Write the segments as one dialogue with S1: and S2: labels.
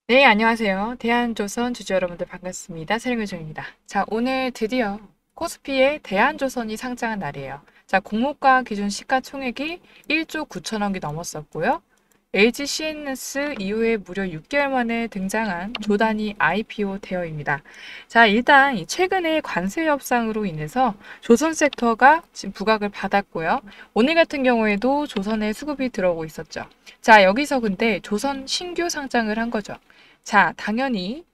S1: 네, 안녕하세요. 대한조선 주주 여러분들 반갑습니다. 세령교정입니다. 자, 오늘 드디어 코스피에 대한조선이 상장한 날이에요. 자, 공모가 기준 시가총액이 1조 9천억이 넘었었고요. LG CNS 이후에 무려 6개월 만에 등장한 조단위 IPO 대여입니다. 자, 일단 최근에 관세 협상으로 인해서 조선 섹터가 지금 부각을 받았고요. 오늘 같은 경우에도 조선에 수급이 들어오고 있었죠. 자, 여기서 근데 조선 신규 상장을 한 거죠. 자, 당연히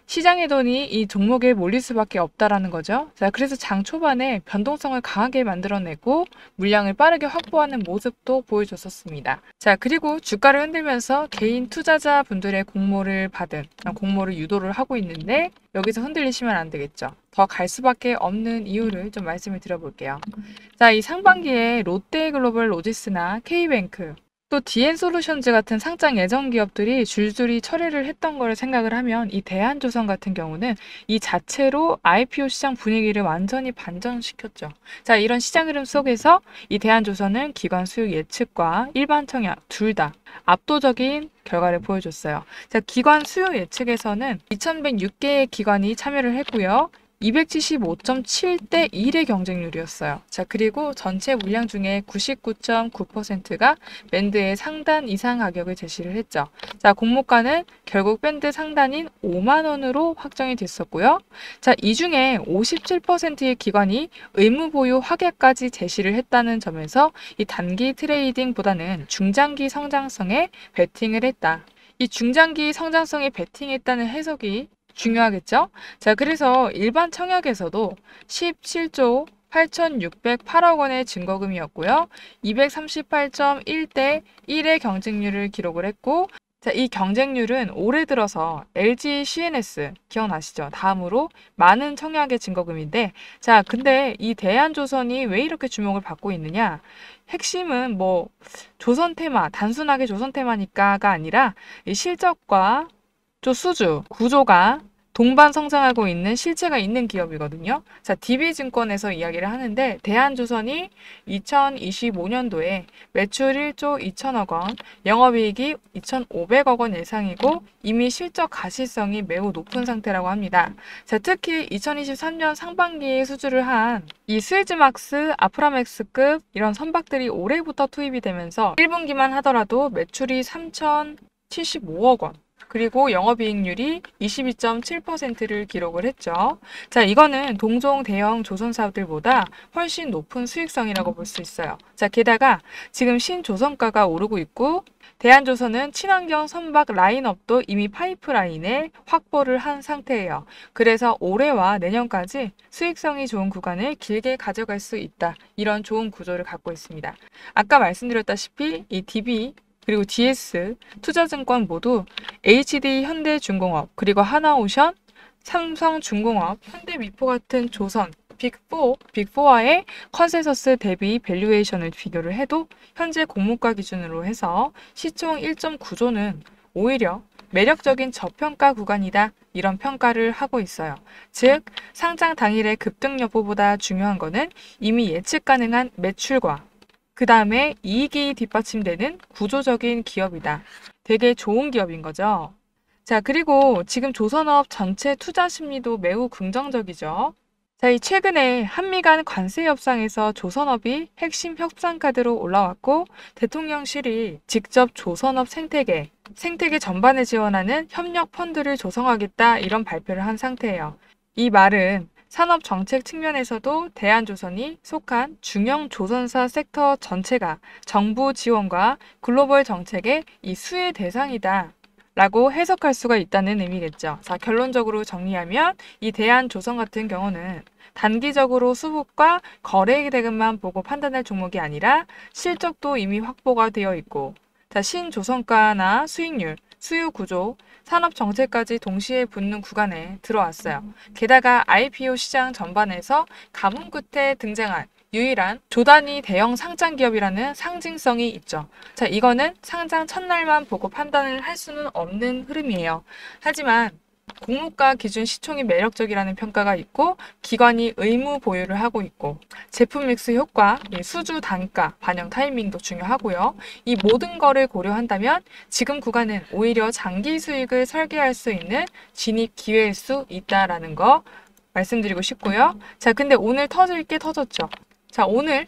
S1: 시장의 돈이 이 종목에 몰릴 수밖에 없다라는 거죠. 자, 그래서 장 초반에 변동성을 강하게 만들어내고 물량을 빠르게 확보하는 모습도 보여줬었습니다. 자, 그리고 주가를 흔들면서 개인 투자자 분들의 공모를 유도를 하고 있는데 여기서 흔들리시면 안 되겠죠. 더 갈 수밖에 없는 이유를 좀 말씀을 드려볼게요. 자, 이 상반기에 롯데글로벌 로지스나 K뱅크, 또 DN솔루션즈 같은 상장 예정 기업들이 줄줄이 철회를 했던 걸 생각을 하면 이 대한조선 같은 경우는 이 자체로 IPO 시장 분위기를 완전히 반전시켰죠. 자, 이런 시장 흐름 속에서 이 대한조선은 기관 수요 예측과 일반 청약 둘 다 압도적인 결과를 보여줬어요. 자, 기관 수요 예측에서는 2,106개의 기관이 참여를 했고요. 275.7대 1의 경쟁률이었어요. 자, 그리고 전체 물량 중에 99.9%가 밴드의 상단 이상 가격을 제시를 했죠. 자, 공모가는 결국 밴드 상단인 5만 원으로 확정이 됐었고요. 자, 이 중에 57%의 기관이 의무 보유 확약까지 제시를 했다는 점에서 이 단기 트레이딩보다는 중장기 성장성에 베팅을 했다. 이 중장기 성장성에 베팅했다는 해석이 중요하겠죠? 자, 그래서 일반 청약에서도 17조 8,608억 원의 증거금이었고요. 238.1대 1의 경쟁률을 기록을 했고, 자, 이 경쟁률은 올해 들어서 LG CNS 기억나시죠? 다음으로 많은 청약의 증거금인데, 자, 근데 이 대한조선이 왜 이렇게 주목을 받고 있느냐? 핵심은 뭐 조선 테마, 단순하게 조선 테마니까가 아니라 이 실적과 또 수주, 구조가 동반 성장하고 있는 실체가 있는 기업이거든요. 자, DB증권에서 이야기를 하는데 대한조선이 2025년도에 매출 1조 2천억 원, 영업이익이 2,500억 원 예상이고 이미 실적 가시성이 매우 높은 상태라고 합니다. 자, 특히 2023년 상반기에 수주를 한 이 스위즈막스, 아프라맥스급 이런 선박들이 올해부터 투입이 되면서 1분기만 하더라도 매출이 3,075억 원, 그리고 영업이익률이 22.7%를 기록을 했죠. 자, 이거는 동종 대형 조선사들보다 훨씬 높은 수익성이라고 볼 수 있어요. 자, 게다가 지금 신조선가가 오르고 있고 대한조선은 친환경 선박 라인업도 이미 파이프라인에 확보를 한 상태예요. 그래서 올해와 내년까지 수익성이 좋은 구간을 길게 가져갈 수 있다. 이런 좋은 구조를 갖고 있습니다. 아까 말씀드렸다시피 이 DB 그리고 DS, 투자증권 모두 HD 현대중공업, 그리고 하나오션, 삼성중공업, 현대미포 같은 조선, 빅4와의 컨센서스 대비 밸류에이션을 비교를 해도 현재 공모가 기준으로 해서 시총 1.9조는 오히려 매력적인 저평가 구간이다. 이런 평가를 하고 있어요. 즉, 상장 당일의 급등 여부보다 중요한 거는 이미 예측 가능한 매출과 그 다음에 이익이 뒷받침되는 구조적인 기업이다. 되게 좋은 기업인 거죠. 자, 그리고 지금 조선업 전체 투자 심리도 매우 긍정적이죠. 자, 이 최근에 한미 간 관세 협상에서 조선업이 핵심 협상 카드로 올라왔고 대통령실이 직접 조선업 생태계 전반을 지원하는 협력 펀드를 조성하겠다 이런 발표를 한 상태예요. 이 말은 산업 정책 측면에서도 대한조선이 속한 중형 조선사 섹터 전체가 정부 지원과 글로벌 정책의 이 수혜 대상이다. 라고 해석할 수가 있다는 의미겠죠. 자, 결론적으로 정리하면 이 대한조선 같은 경우는 단기적으로 수급과 거래 대금만 보고 판단할 종목이 아니라 실적도 이미 확보가 되어 있고, 자, 신조선가나 수익률, 수요 구조, 산업 정책까지 동시에 붙는 구간에 들어왔어요. 게다가 IPO 시장 전반에서 가뭄 끝에 등장한 유일한 조단위 대형 상장 기업이라는 상징성이 있죠. 자, 이거는 상장 첫날만 보고 판단을 할 수는 없는 흐름이에요. 하지만 공모가 기준 시총이 매력적이라는 평가가 있고 기관이 의무 보유를 하고 있고 제품 믹스 효과, 수주 단가, 반영 타이밍도 중요하고요. 이 모든 거를 고려한다면 지금 구간은 오히려 장기 수익을 설계할 수 있는 진입 기회일 수 있다라는 거 말씀드리고 싶고요. 자, 근데 오늘 터질 게 터졌죠. 자, 오늘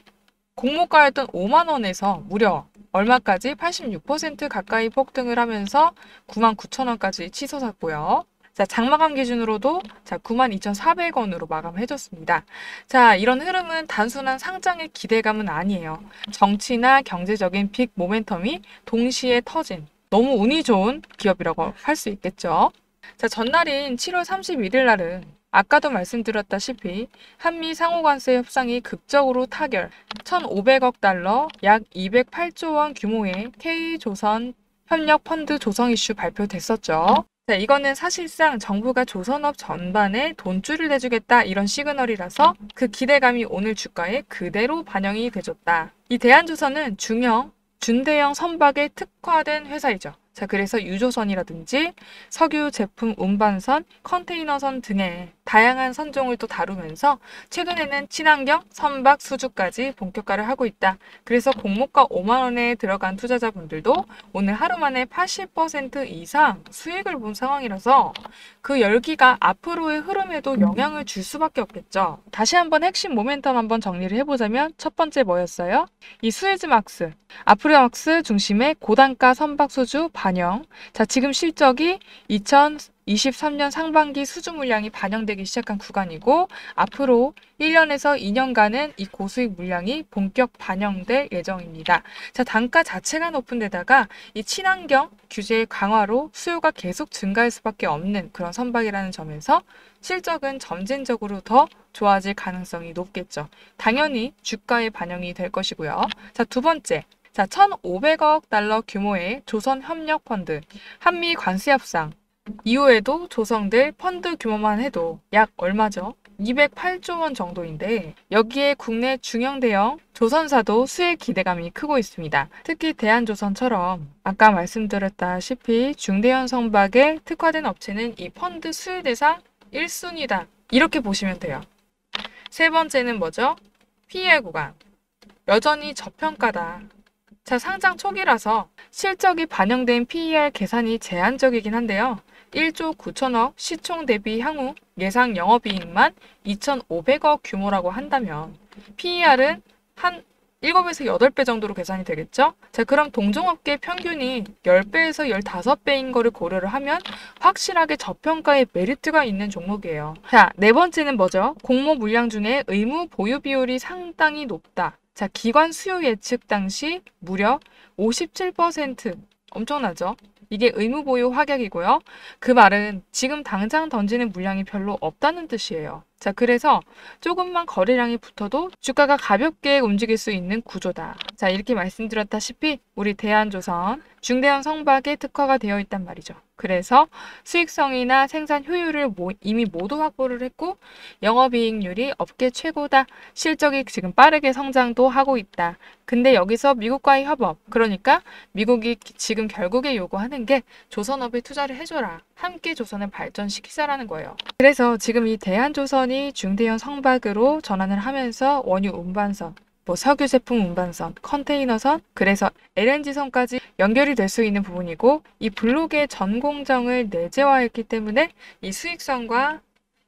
S1: 공모가였던 5만 원에서 무려 얼마까지 86% 가까이 폭등을 하면서 99,000원까지 치솟았고요. 자, 장마감 기준으로도 자, 92,400원으로 마감해줬습니다. 자, 이런 흐름은 단순한 상장의 기대감은 아니에요. 정치나 경제적인 빅 모멘텀이 동시에 터진 너무 운이 좋은 기업이라고 할 수 있겠죠. 자, 전날인 7월 31일 날은 아까도 말씀드렸다시피 한미 상호관세 협상이 극적으로 타결, 1,500억 달러, 약 208조 원 규모의 K조선 협력 펀드 조성 이슈 발표됐었죠. 자, 이거는 사실상 정부가 조선업 전반에 돈줄을 내주겠다 이런 시그널이라서 그 기대감이 오늘 주가에 그대로 반영이 돼줬다. 이 대한조선은 중형, 준대형 선박에 특화된 회사이죠. 자, 그래서 유조선이라든지 석유 제품 운반선, 컨테이너선 등의 다양한 선종을 또 다루면서 최근에는 친환경, 선박, 수주까지 본격화를 하고 있다. 그래서 공모가 5만 원에 들어간 투자자분들도 오늘 하루 만에 80% 이상 수익을 본 상황이라서 그 열기가 앞으로의 흐름에도 영향을 줄 수밖에 없겠죠. 다시 한번 핵심 모멘텀 한번 정리를 해보자면 첫 번째 뭐였어요? 이 수에즈막스, 아프리막스 중심의 고단가 선박 수주 반영. 자, 지금 실적이 2023년 상반기 수주 물량이 반영되기 시작한 구간이고 앞으로 1년에서 2년간은 이 고수익 물량이 본격 반영될 예정입니다. 자, 단가 자체가 높은 데다가 이 친환경 규제 강화로 수요가 계속 증가할 수밖에 없는 그런 선박이라는 점에서 실적은 점진적으로 더 좋아질 가능성이 높겠죠. 당연히 주가에 반영이 될 것이고요. 자, 두 번째. 자, 1,500억 달러 규모의 조선 협력 펀드, 한미 관세 협상 이후에도 조성될 펀드 규모만 해도 약 얼마죠? 208조 원 정도인데 여기에 국내 중형 대형 조선사도 수혜 기대감이 크고 있습니다. 특히 대한조선처럼 아까 말씀드렸다시피 중대형 선박에 특화된 업체는 이 펀드 수혜 대상 1순위다. 이렇게 보시면 돼요. 세 번째는 뭐죠? PER 구간. 여전히 저평가다. 자, 상장 초기라서 실적이 반영된 PER 계산이 제한적이긴 한데요. 1조 9천억 시총 대비 향후 예상 영업이익만 2,500억 규모라고 한다면 PER은 한 7에서 8배 정도로 계산이 되겠죠? 자, 그럼 동종업계 평균이 10배에서 15배인 거를 고려를 하면 확실하게 저평가의 메리트가 있는 종목이에요. 자, 네 번째는 뭐죠? 공모 물량 중에 의무 보유 비율이 상당히 높다. 자, 기관 수요 예측 당시 무려 57%. 엄청나죠? 이게 의무 보유 확약이고요. 그 말은 지금 당장 던지는 물량이 별로 없다는 뜻이에요. 자, 그래서 조금만 거래량이 붙어도 주가가 가볍게 움직일 수 있는 구조다. 자, 이렇게 말씀드렸다시피 우리 대한조선 중대형 선박에 특화가 되어 있단 말이죠. 그래서 수익성이나 생산 효율을 이미 모두 확보를 했고 영업이익률이 업계 최고다. 실적이 지금 빠르게 성장도 하고 있다. 근데 여기서 미국과의 협업, 그러니까 미국이 지금 결국에 요구하는 게 조선업에 투자를 해줘라. 함께 조선을 발전시키자라는 거예요. 그래서 지금 이 대한조선이 중대형 선박으로 전환을 하면서 원유 운반선, 석유 제품 운반선, 컨테이너선, 그래서 LNG선까지 연결이 될 수 있는 부분이고 이 블록의 전 공정을 내재화했기 때문에 이 수익성과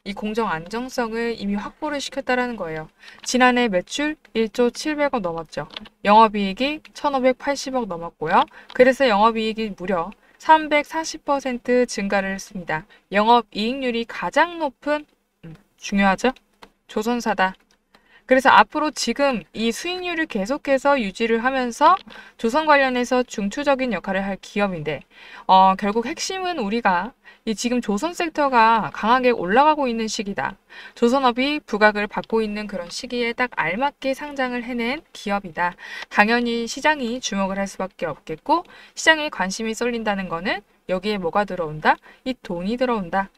S1: 이 공정 안정성을 이미 확보를 시켰다라는 거예요. 지난해 매출 1조 700억 넘었죠. 영업이익이 1,580억 넘었고요. 그래서 영업이익이 무려 340% 증가를 했습니다. 영업이익률이 가장 높은 중요하죠? 조선사다. 그래서 앞으로 지금 이 수익률을 계속해서 유지를 하면서 조선 관련해서 중추적인 역할을 할 기업인데 결국 핵심은 우리가 이 지금 조선 섹터가 강하게 올라가고 있는 시기다. 조선업이 부각을 받고 있는 그런 시기에 딱 알맞게 상장을 해낸 기업이다. 당연히 시장이 주목을 할 수밖에 없겠고 시장에 관심이 쏠린다는 거는 여기에 뭐가 들어온다? 이 돈이 들어온다.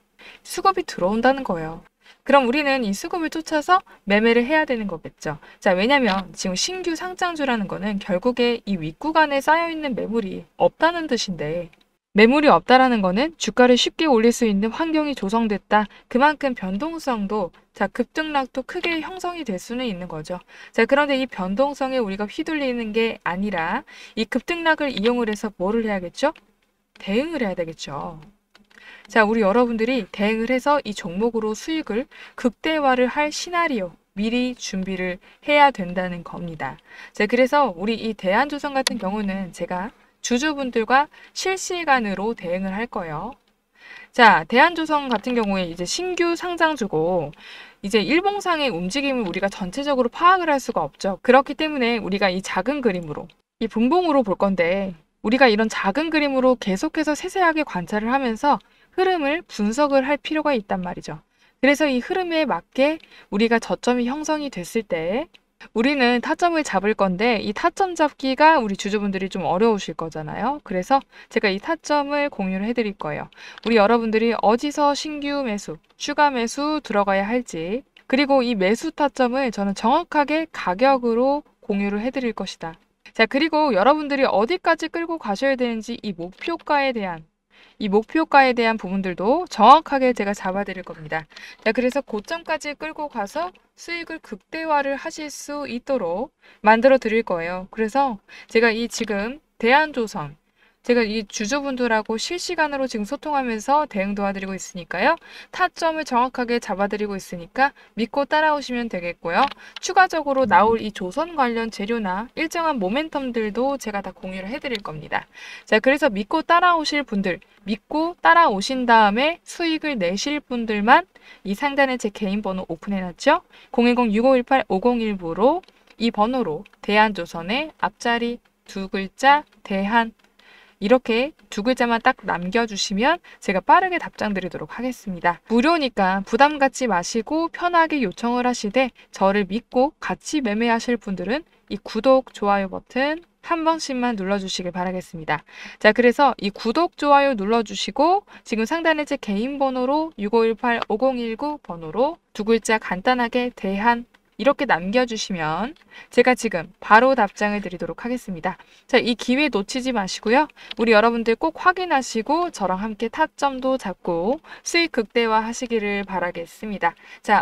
S1: 수급이 들어온다는 거예요. 그럼 우리는 이 수급을 쫓아서 매매를 해야 되는 거겠죠. 자, 왜냐면 지금 신규 상장주라는 거는 결국에 이 윗구간에 쌓여있는 매물이 없다는 뜻인데 매물이 없다라는 거는 주가를 쉽게 올릴 수 있는 환경이 조성됐다. 그만큼 변동성도 급등락도 크게 형성이 될 수는 있는 거죠. 그런데 이 변동성에 우리가 휘둘리는 게 아니라 이 급등락을 이용을 해서 뭐를 해야겠죠? 대응을 해야 되겠죠. 우리 여러분들이 대응을 해서 이 종목으로 수익을 극대화를 할 시나리오 미리 준비를 해야 된다는 겁니다. 그래서 우리 이 대한조선 같은 경우는 제가 주주분들과 실시간으로 대응을 할 거예요. 대한조선 같은 경우에 이제 신규 상장주고 이제 일봉상의 움직임을 우리가 전체적으로 파악을 할 수가 없죠. 그렇기 때문에 우리가 이 작은 그림으로 이 분봉으로 볼 건데 우리가 이런 작은 그림으로 계속해서 세세하게 관찰을 하면서 흐름을 분석을 할 필요가 있단 말이죠. 그래서 이 흐름에 맞게 우리가 저점이 형성이 됐을 때 우리는 타점을 잡을 건데 이 타점 잡기가 우리 주주분들이 좀 어려우실 거잖아요. 그래서 제가 이 타점을 공유를 해드릴 거예요. 우리 여러분들이 어디서 신규 매수, 추가 매수 들어가야 할지 그리고 이 매수 타점을 저는 정확하게 가격으로 공유를 해드릴 것이다. 그리고 여러분들이 어디까지 끌고 가셔야 되는지 이 목표가에 대한 부분들도 정확하게 제가 잡아드릴 겁니다. 그래서 고점까지 끌고 가서 수익을 극대화를 하실 수 있도록 만들어 드릴 거예요. 그래서 제가 이 지금 대한조선 제가 이 주주분들하고 실시간으로 지금 소통하면서 대응 도와드리고 있으니까요. 타점을 정확하게 잡아드리고 있으니까 믿고 따라오시면 되겠고요. 추가적으로 나올 이 조선 관련 재료나 일정한 모멘텀들도 제가 다 공유를 해드릴 겁니다. 그래서 믿고 따라오실 분들, 믿고 따라오신 다음에 수익을 내실 분들만 이 상단에 제 개인 번호 오픈해놨죠? 010-6518-5019로 이 번호로 대한조선의 앞자리 두 글자 대한 이렇게 두 글자만 딱 남겨주시면 제가 빠르게 답장 드리도록 하겠습니다. 무료니까 부담 갖지 마시고 편하게 요청을 하시되 저를 믿고 같이 매매하실 분들은 이 구독, 좋아요 버튼 한 번씩만 눌러주시길 바라겠습니다. 그래서 이 구독, 좋아요 눌러주시고 지금 상단에 제 개인 번호로 6518-5019 번호로 두 글자 간단하게 대한 이렇게 남겨주시면 제가 지금 바로 답장을 드리도록 하겠습니다. 이 기회 놓치지 마시고요. 우리 여러분들 꼭 확인하시고 저랑 함께 타점도 잡고 수익 극대화 하시기를 바라겠습니다.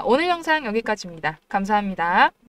S1: 오늘 영상 여기까지입니다. 감사합니다.